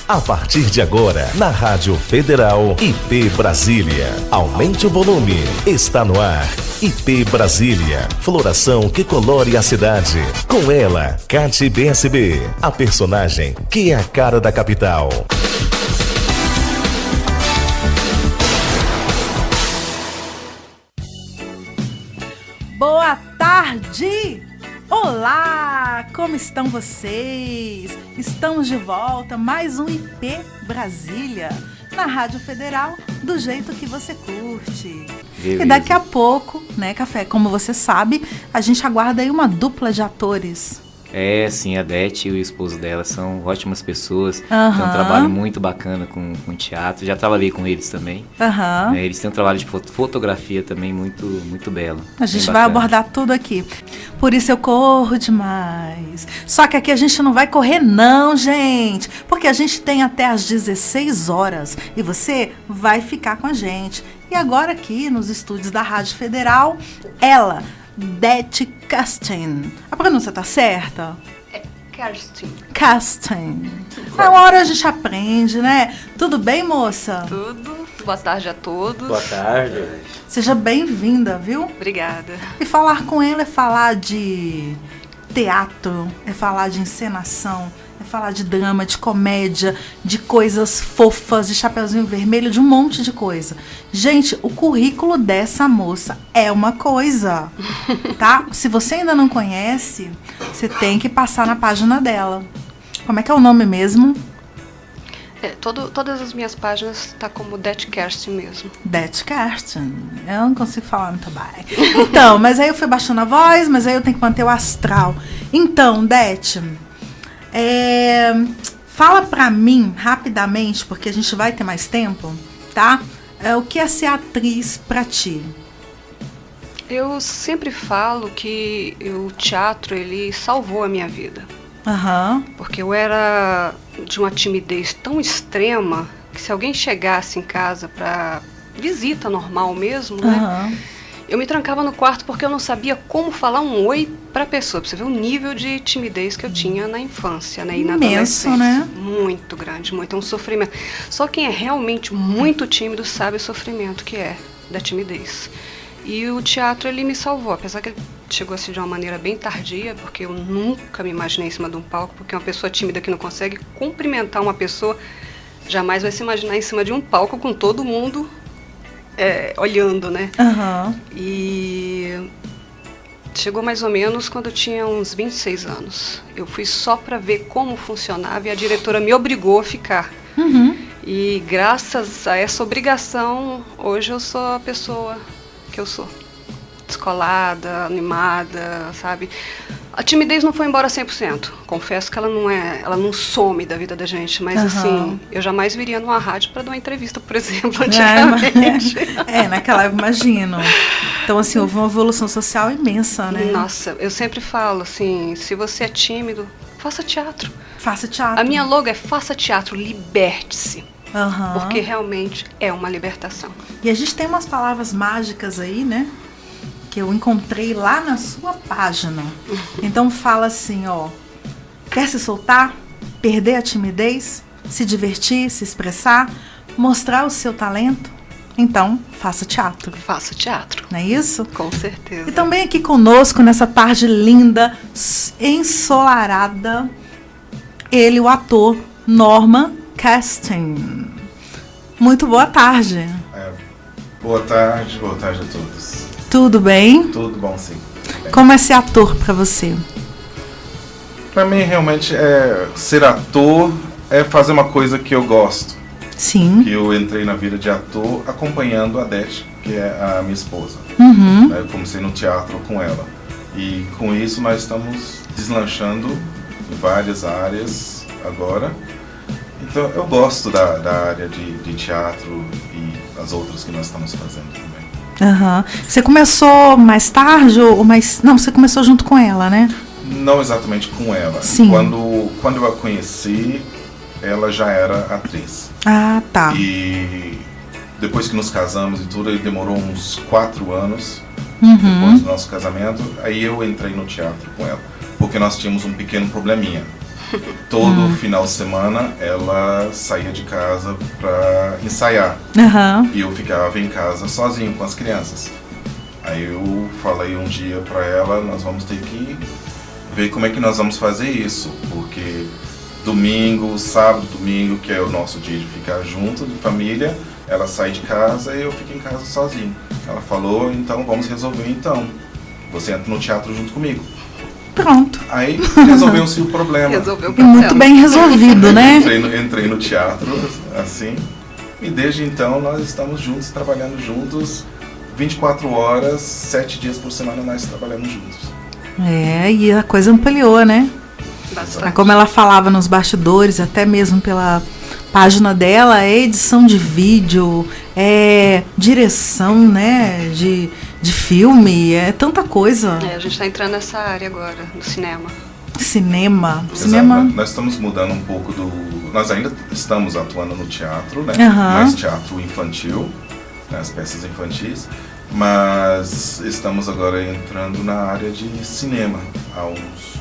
A partir de agora, na Rádio Federal IP Brasília. Aumente o volume. Está no ar. IP Brasília. Floração que colore a cidade. Com ela, Cati BSB. A personagem que é a cara da capital. Boa tarde! Olá! Como estão vocês? Estamos de volta, mais um IP Brasília, na Rádio Federal, do jeito que você curte. Beleza. E daqui a pouco, né, Café, como você sabe, a gente aguarda aí uma dupla de atores. É, sim, a Dete e o esposo dela são ótimas pessoas, tem um trabalho muito bacana com teatro, já trabalhei com eles também, né, eles têm um trabalho de fotografia também muito belo. A gente vai abordar tudo aqui, por isso eu corro demais, só que aqui a gente não vai correr não, gente, porque a gente tem até às 16 horas e você vai ficar com a gente. E agora aqui nos estúdios da Rádio Federal, ela... Dete Castin. A pronúncia tá certa? É Castin. Castin. Na hora a gente aprende, né? Tudo bem, moça? Tudo. Boa tarde a todos. Boa tarde. Seja bem-vinda, viu? Obrigada. E falar com ela é falar de teatro, é falar de encenação, é falar de drama, de comédia, de coisas fofas, de Chapeuzinho Vermelho, de um monte de coisa. Gente, o currículo dessa moça é uma coisa, tá? Se você ainda não conhece, você tem que passar na página dela. Como é que é o nome mesmo? Todas as minhas páginas tá como Dete Kerstin mesmo. Dete Kerstin. Eu não consigo falar muito bem. Então, mas aí eu fui baixando a voz, mas aí eu tenho que manter o astral. Então, Dete... fala pra mim rapidamente, porque a gente vai ter mais tempo, tá? O que é ser atriz pra ti? Eu sempre falo que o teatro, ele salvou a minha vida. Porque eu era de uma timidez tão extrema que se alguém chegasse em casa pra visita normal mesmo, né? Eu me trancava no quarto porque eu não sabia como falar um oi pra pessoa. Pra você ver o nível de timidez que eu tinha na infância, né? E na adolescência. Né? Muito grande, muito. É um sofrimento. Só quem é realmente muito tímido sabe o sofrimento que é da timidez. E o teatro, ele me salvou. Apesar que ele chegou assim de uma maneira bem tardia, porque eu nunca me imaginei em cima de um palco, porque uma pessoa tímida que não consegue cumprimentar uma pessoa, jamais vai se imaginar em cima de um palco com todo mundo... olhando, né? E chegou mais ou menos quando eu tinha uns 26 anos. Eu fui só para ver como funcionava e a diretora me obrigou a ficar. E graças a essa obrigação, hoje eu sou a pessoa que eu sou. Descolada, animada, sabe? A timidez não foi embora 100%. Confesso que ela não some da vida da gente, mas assim, eu jamais viria numa rádio para dar uma entrevista, por exemplo, antigamente. Naquela época, imagino. Então, assim, houve uma evolução social imensa, né? Nossa, eu sempre falo assim, se você é tímido, faça teatro. Faça teatro. A minha logo é faça teatro, liberte-se. Porque realmente é uma libertação. E a gente tem umas palavras mágicas aí, né? Que eu encontrei lá na sua página. Então fala assim, ó. Quer se soltar? Perder a timidez? Se divertir? Se expressar? Mostrar o seu talento? Então, faça teatro. Faça teatro. Não é isso? Com certeza. E também aqui conosco, nessa tarde linda, ensolarada, ele, o ator Norman Castin. Muito boa tarde. Boa tarde a todos. Tudo bem? Tudo bom, sim. Bem. Como é ser ator pra você? Pra mim, realmente, ser ator é fazer uma coisa que eu gosto. Sim. Que eu entrei na vida de ator acompanhando a Dete, que é a minha esposa. Eu comecei no teatro com ela. E com isso nós estamos deslanchando em várias áreas agora. Então eu gosto da área de teatro e as outras que nós estamos fazendo também. Você começou mais tarde ou mais... Não, você começou junto com ela, né? Não exatamente com ela. Sim. Quando eu a conheci, ela já era atriz. Ah, tá. E depois que nos casamos e tudo, ele demorou uns 4 anos depois do nosso casamento. Aí eu entrei no teatro com ela, porque nós tínhamos um pequeno probleminha. todo final de semana ela saía de casa para ensaiar. E eu ficava em casa sozinho com as crianças. Aí eu falei um dia para ela, nós vamos ter que ver como é que nós vamos fazer isso, porque sábado, domingo, que é o nosso dia de ficar junto, de família, ela sai de casa e eu fico em casa sozinho. Ela falou, então vamos resolver então. Você entra no teatro junto comigo. Pronto. Aí resolveu-se o problema. E muito bem resolvido, né? Entrei no teatro, assim, e desde então nós estamos juntos, trabalhando juntos, 24 horas, 7 dias por semana nós trabalhamos juntos. E a coisa ampliou, né? Bastante. Como ela falava nos bastidores, até mesmo pela página dela, é edição de vídeo, é direção, né, de filme, é tanta coisa. A gente está entrando nessa área agora, do cinema. Cinema. Nós estamos mudando um pouco nós ainda estamos atuando no teatro, né? Mais teatro infantil, né? As peças infantis, mas estamos agora entrando na área de cinema há uns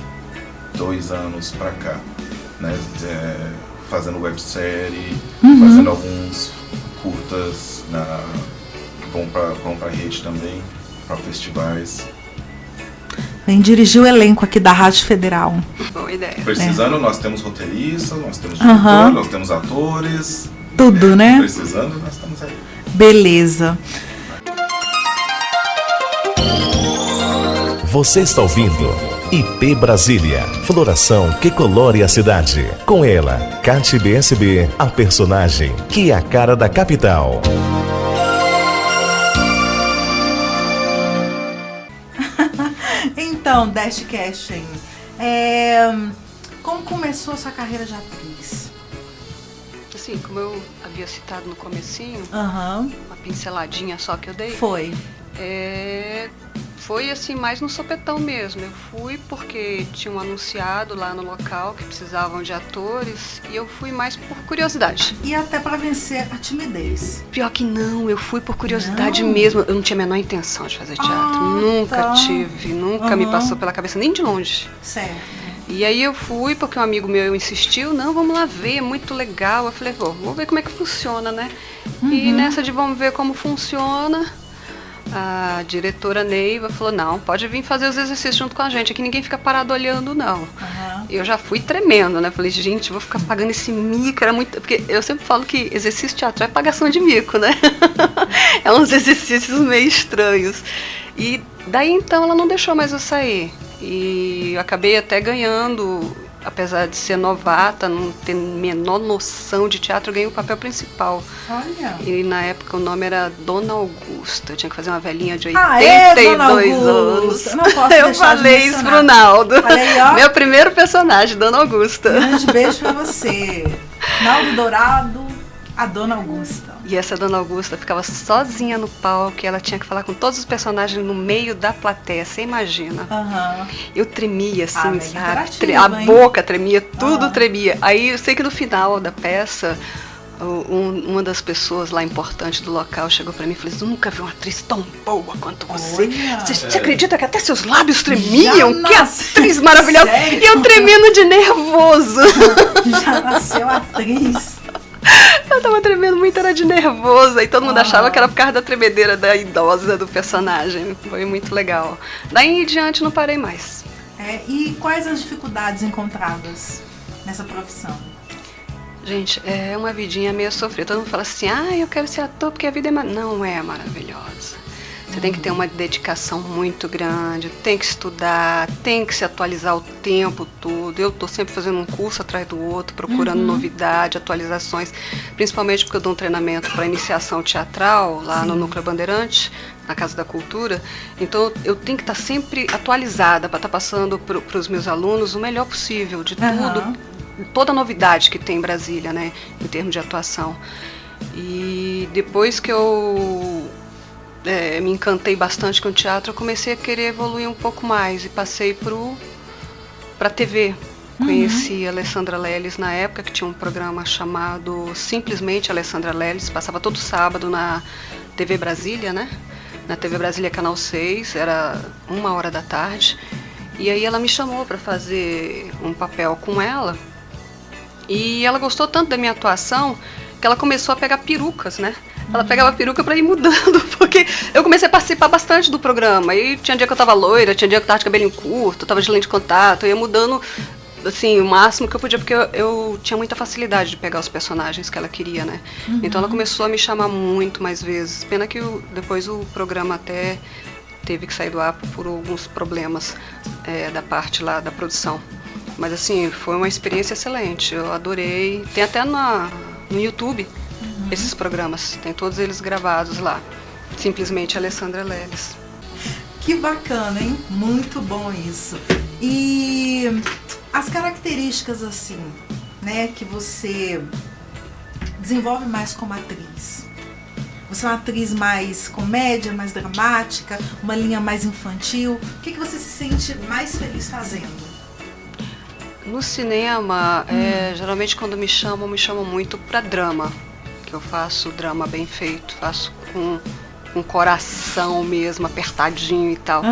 2 anos para cá, né? Fazendo websérie, fazendo alguns curtas que vão para rede também, para festivais. Vem dirigir o elenco aqui da Rádio Federal. Boa ideia. Precisando, nós temos roteiristas, nós temos diretor, nós temos atores. Tudo, né? Precisando, nós estamos aí. Beleza. Você está ouvindo IP Brasília, floração que colore a cidade. Com ela, Cate BSB, a personagem que é a cara da capital. Então, Dash Cashin, como começou a sua carreira de atriz? Assim, como eu havia citado no comecinho, uma pinceladinha só que eu dei. Foi assim, mais no sopetão mesmo. Eu fui porque tinham anunciado lá no local que precisavam de atores e eu fui mais por curiosidade. E até para vencer a timidez? Pior que não, eu fui por curiosidade mesmo. Eu não tinha a menor intenção de fazer teatro. Nunca tive, nunca me passou pela cabeça, nem de longe. Certo. E aí eu fui porque um amigo meu insistiu, não, vamos lá ver, é muito legal. Eu falei, vamos ver como é que funciona, né? E nessa de vamos ver como funciona, a diretora Neiva falou, não, pode vir fazer os exercícios junto com a gente, aqui ninguém fica parado olhando, não. Eu já fui tremendo, né? Falei, gente, vou ficar pagando esse mico, era muito... Porque eu sempre falo que exercício teatral é pagação de mico, né? É uns exercícios meio estranhos. E daí, então, ela não deixou mais eu sair. E eu acabei até ganhando, apesar de ser novata, não ter menor noção de teatro, eu ganhei o papel principal. Olha. E na época o nome era Dona Augusta. Eu tinha que fazer uma velhinha de 82 anos. Eu falei isso pro Naldo. Aí, meu primeiro personagem, Dona Augusta. Grande beijo pra você. Naldo Dourado, a Dona Augusta. E essa Dona Augusta ficava sozinha no palco e ela tinha que falar com todos os personagens no meio da plateia, você imagina. Eu tremia assim, sabe? A boca tremia, tudo tremia. Aí eu sei que no final da peça, uma das pessoas lá importantes do local chegou pra mim e falou assim, nunca vi uma atriz tão boa quanto você. Você acredita que até seus lábios tremiam? Que atriz maravilhosa! Sério? E eu tremendo de nervoso. Já nasceu atriz. Eu tava tremendo muito, era de nervoso. Aí todo mundo achava que era por causa da tremedeira da idosa do personagem. Foi muito legal. Daí em diante não parei mais. E quais as dificuldades encontradas nessa profissão? Gente, é uma vidinha meio sofrida. Todo mundo fala assim, eu quero ser ator porque a vida não é maravilhosa. Você tem que ter uma dedicação muito grande, tem que estudar, tem que se atualizar o tempo todo. Eu estou sempre fazendo um curso atrás do outro, procurando novidade, atualizações, principalmente porque eu dou um treinamento para iniciação teatral lá no Núcleo Bandeirante, na Casa da Cultura. Então eu tenho que estar sempre atualizada para estar passando para os meus alunos o melhor possível de tudo, toda a novidade que tem em Brasília, né, em termos de atuação. E depois que eu me encantei bastante com o teatro, eu comecei a querer evoluir um pouco mais e passei para a TV. Conheci a Alessandra Leles na época, que tinha um programa chamado Simplesmente Alessandra Leles, passava todo sábado na TV Brasília, né? Na TV Brasília Canal 6, era 1h da tarde. E aí ela me chamou para fazer um papel com ela. E ela gostou tanto da minha atuação que ela começou a pegar perucas, né? Ela pegava a peruca pra ir mudando, porque eu comecei a participar bastante do programa. E tinha dia que eu tava loira, tinha dia que eu tava de cabelinho curto, tava de lente de contato, eu ia mudando, assim, o máximo que eu podia, porque eu tinha muita facilidade de pegar os personagens que ela queria, né? Então ela começou a me chamar muito mais vezes. Pena que depois o programa até teve que sair do ar por alguns problemas da parte lá da produção. Mas assim, foi uma experiência excelente, eu adorei. Tem até no YouTube esses programas, tem todos eles gravados lá. Simplesmente Alessandra Leles. Que bacana, hein? Muito bom isso. E as características assim, né, que você desenvolve mais como atriz. Você é uma atriz mais comédia, mais dramática, uma linha mais infantil. O que você se sente mais feliz fazendo? No cinema, geralmente quando me chamam muito pra drama. Que eu faço drama bem feito, faço com coração mesmo, apertadinho e tal.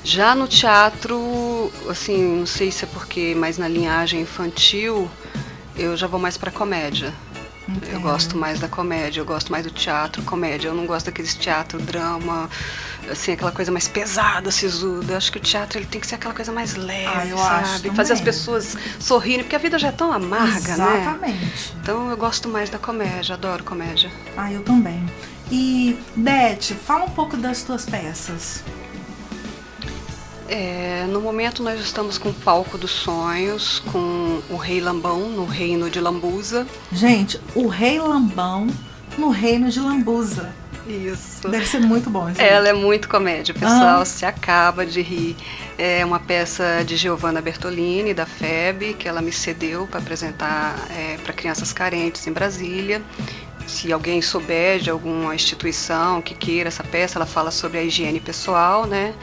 Já no teatro, assim, não sei se é porque mais na linhagem infantil, eu já vou mais pra comédia. Entendo. Eu gosto mais da comédia, eu gosto mais do teatro, comédia. Eu não gosto daqueles teatro, drama, assim, aquela coisa mais pesada, sisuda. Eu acho que o teatro ele tem que ser aquela coisa mais leve, sabe? Fazer as pessoas sorrirem, porque a vida já é tão amarga, né? Exatamente. Então eu gosto mais da comédia, adoro comédia. Eu também. E, Beth, fala um pouco das tuas peças. No momento nós estamos com o Palco dos Sonhos, com o Rei Lambão, no Reino de Lambuza. Gente, o Rei Lambão no Reino de Lambuza. Isso. Deve ser muito bom. Gente. Ela é muito comédia, o pessoal se acaba de rir. É uma peça de Giovanna Bertolini, da FEB, que ela me cedeu para apresentar para crianças carentes em Brasília. Se alguém souber de alguma instituição que queira essa peça, ela fala sobre a higiene pessoal, né?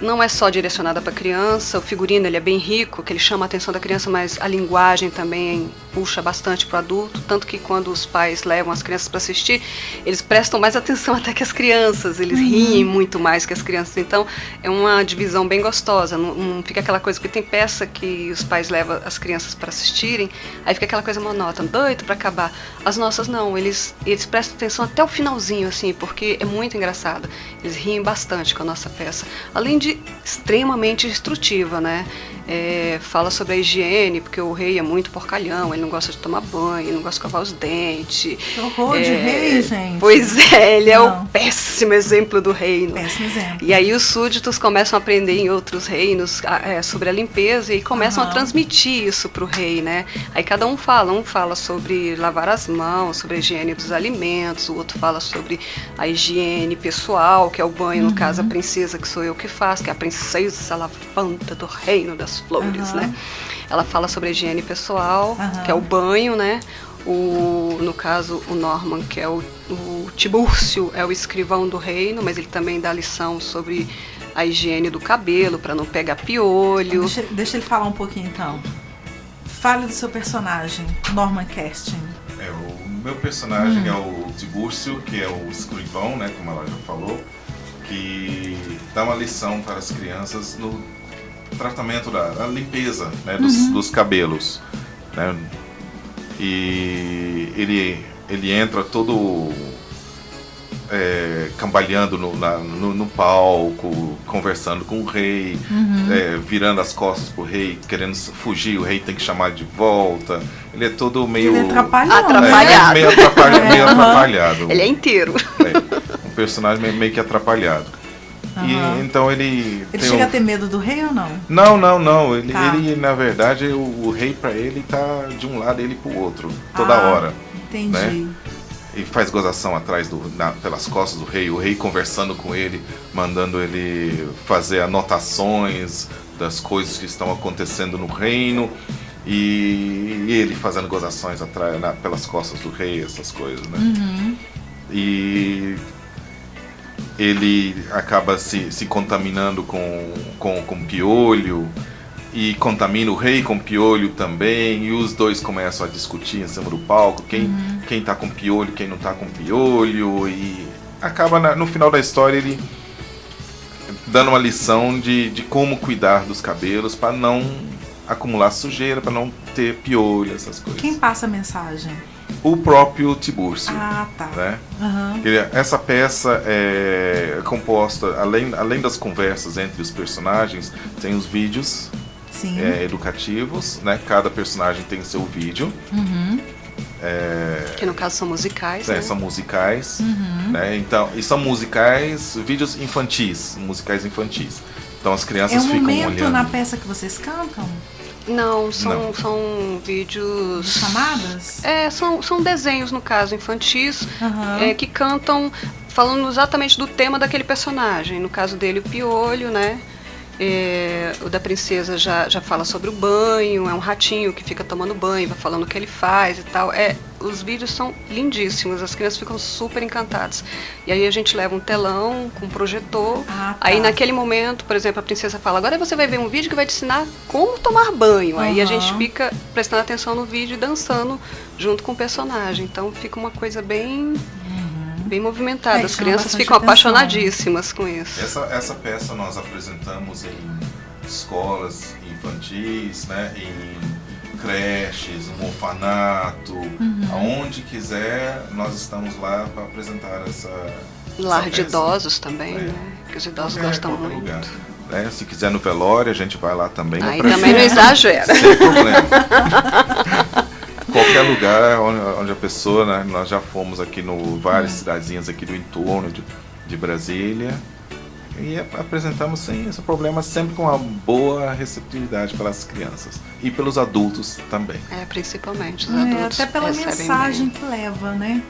Não é só direcionada para criança, o figurino ele é bem rico, que ele chama a atenção da criança, mas a linguagem também puxa bastante para o adulto, tanto que quando os pais levam as crianças para assistir, eles prestam mais atenção até que as crianças, eles riem muito mais que as crianças, então é uma divisão bem gostosa, não fica aquela coisa, porque tem peça que os pais levam as crianças para assistirem, aí fica aquela coisa monótona, doido para acabar. As nossas não, eles prestam atenção até o finalzinho, assim, porque é muito engraçado, eles riem bastante com a nossa peça, além de extremamente instrutiva, né? Fala sobre a higiene, porque o rei é muito porcalhão, ele não gosta de tomar banho, ele não gosta de escovar os dentes. Que horror de rei, gente. Pois ele é o péssimo exemplo do reino. Péssimo exemplo. E aí os súditos começam a aprender em outros reinos sobre a limpeza e começam a transmitir isso para o rei, né? Aí cada um fala sobre lavar as mãos, sobre a higiene dos alimentos, o outro fala sobre a higiene pessoal, que é o banho, no caso a princesa, que sou eu que faço, que é a princesa lavanda do reino das flores, né? Ela fala sobre a higiene pessoal, que é o banho, né? No caso, o Norman, que é o Tibúrcio, é o escrivão do reino, mas ele também dá lição sobre a higiene do cabelo, para não pegar piolho. Deixa ele falar um pouquinho, então. Fale do seu personagem, Norman Kerstin. O meu personagem é o Tibúrcio, que é o escrivão, né, como ela já falou, que dá uma lição para as crianças no tratamento da limpeza, né, dos cabelos, né? E ele entra todo cambaleando no palco, conversando com o rei, virando as costas pro rei, querendo fugir, o rei tem que chamar de volta. Ele é todo meio... Ele é atrapalhado. Meio atrapalhado. Ele é inteiro. Um personagem meio que atrapalhado. E então ele chega a ter medo do rei ou não? Não. Ele na verdade, o rei pra ele tá de um lado, ele pro outro, toda hora. Entendi. Né? E faz gozação atrás pelas costas do rei, o rei conversando com ele, mandando ele fazer anotações das coisas que estão acontecendo no reino, e ele fazendo gozações atrás, pelas costas do rei, essas coisas, né? E ele acaba se contaminando com piolho, e contamina o rei com piolho também, e os dois começam a discutir em cima do palco, quem tá com piolho, quem não tá com piolho, e acaba no final da história ele dando uma lição de como cuidar dos cabelos para não acumular sujeira, para não ter piolho, essas coisas. Quem passa a mensagem? O próprio Tibúrcio. Ah, tá. Né? Uhum. Essa peça é composta, além das conversas entre os personagens, tem os vídeos educativos, né? Cada personagem tem seu vídeo. Uhum. Que no caso são musicais, né? São musicais, né? Então, e são vídeos musicais infantis. Então as crianças ficam olhando. É um momento na peça que vocês cantam? Não, são vídeos... De chamadas? São desenhos, no caso, infantis, que cantam falando exatamente do tema daquele personagem. No caso dele, o Piolho, né? O da princesa já fala sobre o banho, é um ratinho que fica tomando banho, vai falando o que ele faz e tal. Os vídeos são lindíssimos, as crianças ficam super encantadas. E aí a gente leva um telão com um projetor, aí naquele momento, por exemplo, a princesa fala, agora você vai ver um vídeo que vai te ensinar como tomar banho. Aí a gente fica prestando atenção no vídeo e dançando junto com o personagem. Então fica uma coisa bem movimentada, as crianças ficam apaixonadíssimas com isso. Essa peça nós apresentamos em escolas infantis, né, em creches, no orfanato, aonde quiser, nós estamos lá para apresentar essa Lar de idosos também, né? Que os idosos gostam muito. Lugar, né? Se quiser no velório, a gente vai lá também. Aí também não exagera. Sem problema. Qualquer lugar onde a pessoa, né, nós já fomos aqui no várias cidadezinhas aqui do entorno de Brasília e apresentamos sem esse problema, sempre com uma boa receptividade pelas crianças e pelos adultos também. Principalmente os adultos. Até pela mensagem que leva, né?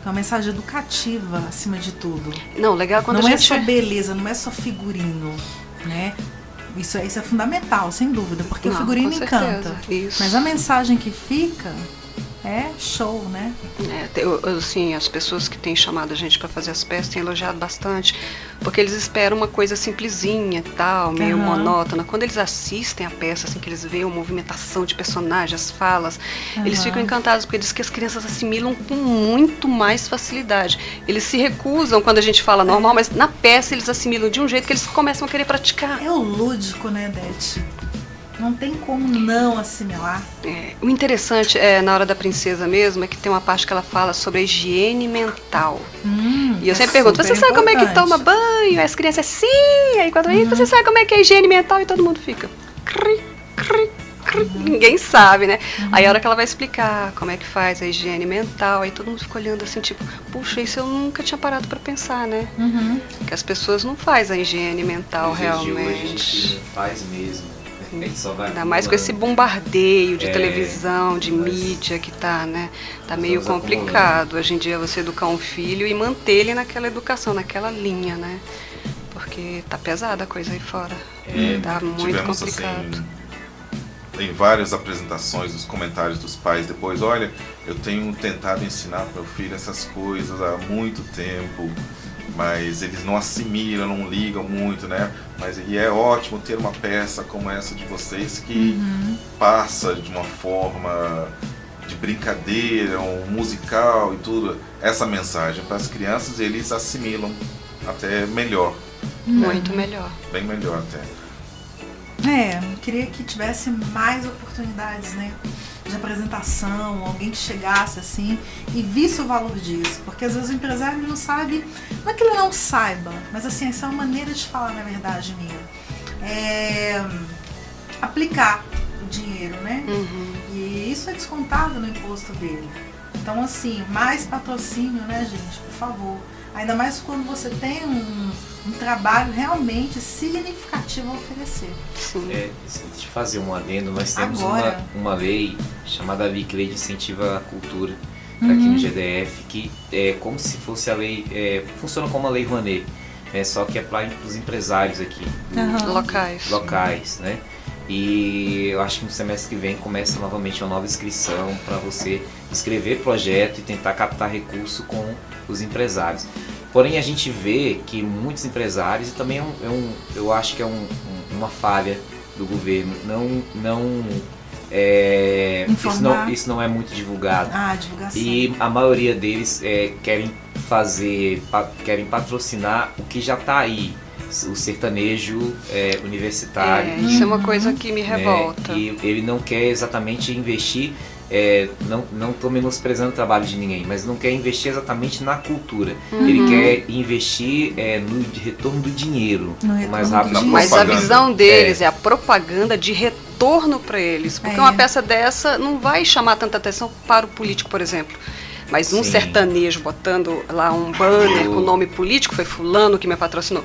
É uma mensagem educativa acima de tudo. Não, legal quando não é só beleza, não é só figurino, né? Isso é fundamental, sem dúvida, porque o figurino encanta. Isso. Mas a mensagem que fica é show, né? Assim, as pessoas que têm chamado a gente para fazer as peças têm elogiado bastante, porque eles esperam uma coisa simplesinha e tal, meio monótona. Quando eles assistem a peça, assim, que eles veem a movimentação de personagens, as falas, eles ficam encantados, porque diz que as crianças assimilam com muito mais facilidade. Eles se recusam quando a gente fala normal, mas na peça eles assimilam de um jeito que eles começam a querer praticar. É o lúdico, né, Dete? Não tem como não assimilar. O interessante na hora da princesa mesmo é que tem uma parte que ela fala sobre a higiene mental. E eu sempre pergunto, você sabe como é que toma banho? As crianças, sim! Aí quando você sabe como é que é a higiene mental? E todo mundo fica... Cri, cri, cri. Ninguém sabe, né? Aí a hora que ela vai explicar como é que faz a higiene mental, aí todo mundo fica olhando assim, tipo, puxa, isso eu nunca tinha parado pra pensar, né? Que as pessoas não fazem a higiene mental realmente. Hoje a gente não faz mesmo. Ainda mais com esse bombardeio de televisão, de mídia que tá, né? Tá meio complicado hoje em dia você educar um filho e manter ele naquela educação, naquela linha, né? Porque tá pesada a coisa aí fora. Tá muito complicado. Assim, tem várias apresentações dos comentários dos pais depois, olha, eu tenho tentado ensinar para o meu filho essas coisas há muito tempo, mas eles não assimilam, não ligam muito, né? E é ótimo ter uma peça como essa de vocês que passa de uma forma de brincadeira, um musical e tudo, essa mensagem para as crianças, eles assimilam até melhor. Muito melhor. Bem melhor até. Queria que tivesse mais oportunidades, né? De apresentação, alguém que chegasse assim e visse o valor disso, porque às vezes o empresário não sabe, não é que ele não saiba, mas assim, essa é uma maneira de falar, na verdade, minha, aplicar o dinheiro, né? E isso é descontado no imposto dele. Então, assim, mais patrocínio, né, gente, por favor. Ainda mais quando você tem um trabalho realmente significativo a oferecer. Deixa eu fazer um adendo. Nós temos uma lei chamada Lei de Incentivo à Cultura aqui no GDF, que é como se fosse a lei, funciona como a Lei Rouanet, só que é para os empresários aqui. Locais, né? E eu acho que no semestre que vem começa novamente uma nova inscrição para você escrever projeto e tentar captar recurso com os empresários. Porém, a gente vê que muitos empresários, e também eu acho que é uma falha do governo, isso não é muito divulgado. Divulgação. E a maioria deles querem patrocinar o que já está aí. o sertanejo universitário. Isso é uma coisa que me revolta. E ele não quer exatamente investir, não estou menosprezando o trabalho de ninguém, mas não quer investir exatamente na cultura. Ele quer investir no retorno do dinheiro, o mais rápido possível. Mas a visão deles é a propaganda de retorno para eles. Porque uma peça dessa não vai chamar tanta atenção para o político, por exemplo. Mas um sertanejo botando lá um banner com o nome político, foi fulano que me patrocinou.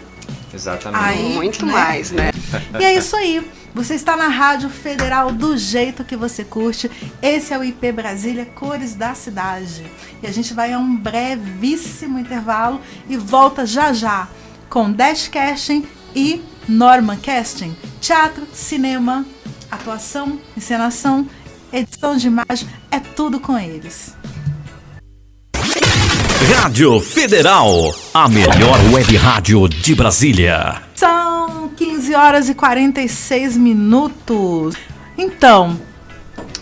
Exatamente. Aí, muito mais, né? E é isso aí. Você está na Rádio Federal do jeito que você curte. Esse é o IP Brasília, Cores da Cidade. E a gente vai a um brevíssimo intervalo e volta já já com Dash Casting e Norman Casting. Teatro, cinema, atuação, encenação, edição de imagem, é tudo com eles. Rádio Federal, a melhor web rádio de Brasília. São 15 horas e 46 minutos. Então,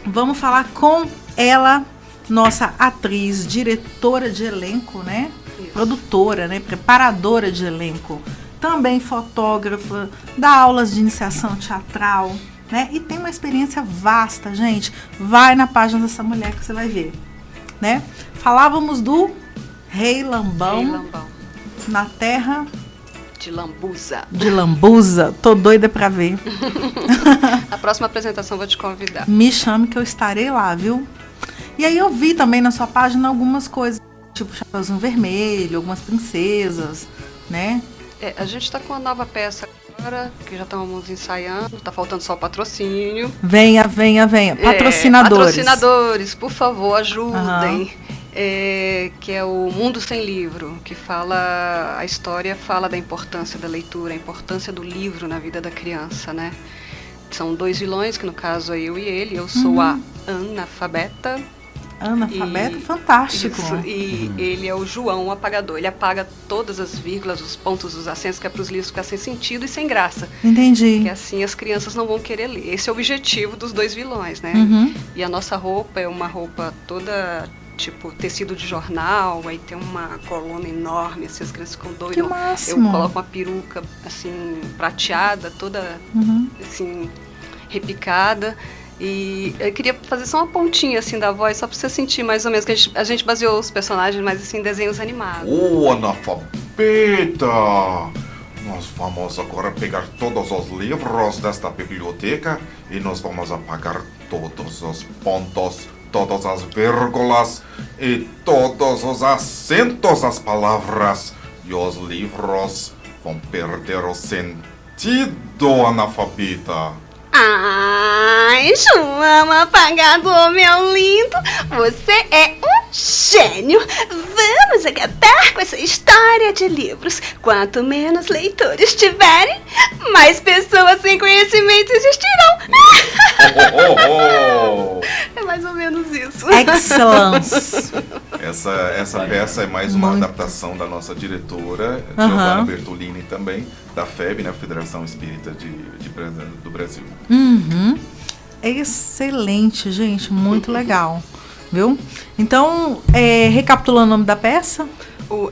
vamos falar com ela, nossa atriz, diretora de elenco, né? Isso. Produtora, né? Preparadora de elenco. Também fotógrafa, dá aulas de iniciação teatral, né? E tem uma experiência vasta, gente. Vai na página dessa mulher que você vai ver, né? Falávamos do Rei Lambão, na terra de Lambuza. De Lambuza. Tô doida pra ver. A próxima apresentação vou te convidar. Me chame que eu estarei lá, viu? E aí eu vi também na sua página algumas coisas, tipo Chapeuzinho Vermelho, algumas princesas, né? A gente tá com uma nova peça agora, que já estamos ensaiando, tá faltando só o patrocínio. Venha. Patrocinadores. Patrocinadores, por favor, ajudem. Que é o Mundo Sem Livro, que fala, a história fala da importância da leitura, a importância do livro na vida da criança, né? São 2 vilões, que no caso é eu e ele. Eu sou a analfabeta. Analfabeta, fantástico. Isso, e ele é o João, o apagador. Ele apaga todas as vírgulas, os pontos, os acentos, que é para os livros ficar sem sentido e sem graça. Entendi. Que assim as crianças não vão querer ler. Esse é o objetivo dos 2 vilões, né? E a nossa roupa é uma roupa toda tipo tecido de jornal, aí tem uma coluna enorme, assim, as crianças ficam doidas. Que máximo. Eu coloco uma peruca, assim, prateada, toda, assim, repicada. E eu queria fazer só uma pontinha, assim, da voz, só pra você sentir mais ou menos, que a gente baseou os personagens mais, assim, em desenhos animados. Ô, analfabeta! Nós vamos agora pegar todos os livros desta biblioteca e nós vamos apagar todos os pontos, todas as vírgulas e todos os acentos das palavras. E os livros vão perder o sentido, analfabeta. Ai, João apagador, meu lindo, você é um gênio. Vamos acabar com essa história de livros. Quanto menos leitores tiverem, mais pessoas sem conhecimento existirão. É mais ou menos isso. Excellence. Essa peça é mais uma adaptação da nossa diretora, Giovanna Bertolini, também, da FEB, né, Federação Espírita do Brasil. Excelente, gente, muito legal, viu? Então, recapitulando o nome da peça?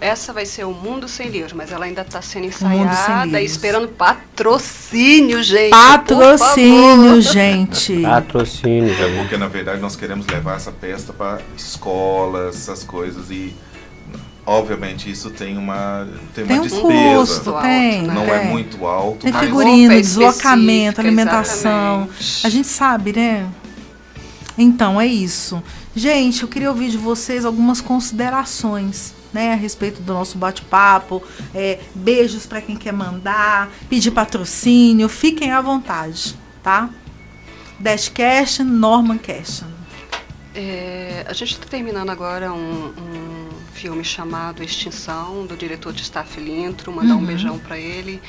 Essa vai ser o Mundo Sem Livros, mas ela ainda está sendo ensaiada e esperando patrocínio, gente. Patrocínio, gente. Patrocínio. Porque, na verdade, nós queremos levar essa peça para escolas, essas coisas, e obviamente isso tem uma despesa. Custo, não é muito alto. Tem mas figurino, deslocamento, alimentação. Exatamente. A gente sabe, né? Então, é isso. Gente, eu queria ouvir de vocês algumas considerações, né, a respeito do nosso bate-papo, beijos para quem quer mandar, pedir patrocínio, fiquem à vontade, tá? Dash Cash, Norman Cash. A gente está terminando agora um filme chamado Extinção, do diretor de Staff Lintro, mandar um beijão para ele.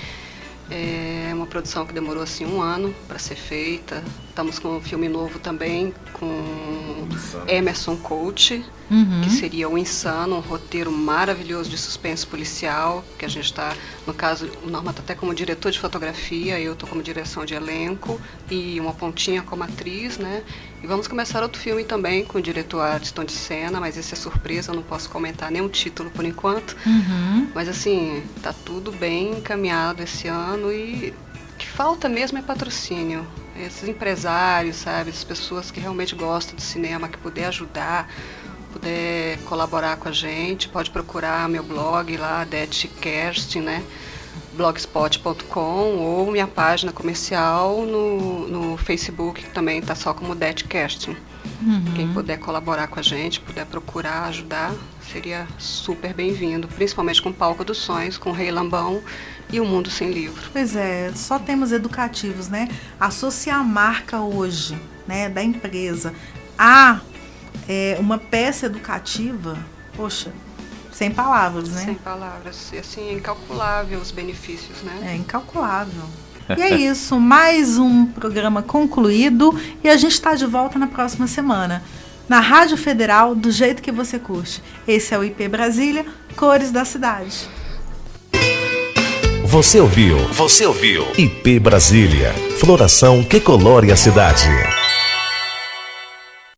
É uma produção que demorou assim 1 ano para ser feita. Estamos com um filme novo também com Emerson Coach, que seria O Insano, um roteiro maravilhoso de suspense policial, que a gente está, no caso, o Norma está até como diretor de fotografia, eu estou como direção de elenco e uma pontinha como atriz, né? E vamos começar outro filme também com o diretor Ariston de Sena, mas esse é surpresa, eu não posso comentar nenhum título por enquanto. Mas assim, tá tudo bem encaminhado esse ano e o que falta mesmo é patrocínio. Esses empresários, sabe, as pessoas que realmente gostam do cinema, que puder ajudar, puder colaborar com a gente, pode procurar meu blog lá, Det Kerstin, né? blogspot.com ou minha página comercial no Facebook, que também está só como Det Kerstin. Quem puder colaborar com a gente, puder procurar, ajudar, seria super bem-vindo, principalmente com o Palco dos Sonhos, com o Rei Lambão e o Mundo Sem Livro. Pois é, só temas educativos, né? Associar a marca hoje, né, da empresa a uma peça educativa, poxa, sem palavras, né? Sem palavras. E assim, é incalculável os benefícios, né? É incalculável. E é isso, mais um programa concluído e a gente está de volta na próxima semana. Na Rádio Federal, do jeito que você curte. Esse é o IP Brasília, Cores da Cidade. Você ouviu IP Brasília, floração que colore a cidade.